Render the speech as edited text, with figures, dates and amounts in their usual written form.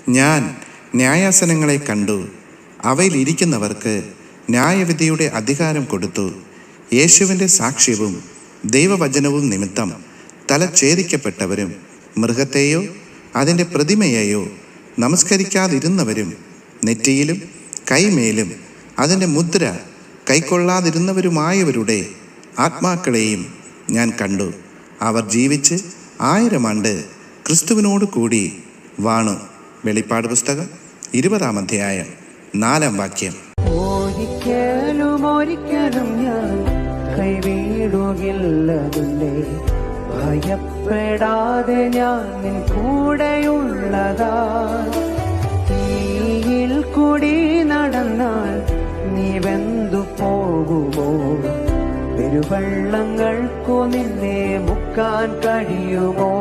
ഞാൻ ന്യായാസനങ്ങളെ കണ്ടു, അവയിൽ ഇരിക്കുന്നവർക്ക് ന്യായവിധിയുടെ അധികാരം കൊടുത്തു. യേശുവിൻ്റെ സാക്ഷ്യവും ദൈവവചനവും നിമിത്തം തലഛേദിക്കപ്പെട്ടവരും മൃഗത്തെയോ അതിൻ്റെ പ്രതിമയെയോ നമസ്കരിക്കാതിരുന്നവരും നെറ്റിയിലും കൈമേലും അതിൻ്റെ മുദ്ര കൈക്കൊള്ളാതിരുന്നവരുമായവരുടെ ആത്മാക്കളെയും ഞാൻ കണ്ടു. അവർ ജീവിച്ച് 1000 ആണ്ട് ക്രിസ്തുവിനോട് കൂടി വാണു. വെളിപ്പാട് പുസ്തകം 20-ാം അധ്യായം 4-ാം വാക്യം. ഒരിക്കലും ഞാൻ കൈവിടുകില്ല നിന്നെ, ഭയപ്പെടാതെ ഞാൻ നിൻ കൂടെയുള്ളതാ. തീയിൽ കൂടി നടന്നാൽ നീ വെന്തു പോകുമോ? പെരുവെള്ളങ്ങൾക്കു നിന്നെ മുക്കാൻ കഴിയുമോ?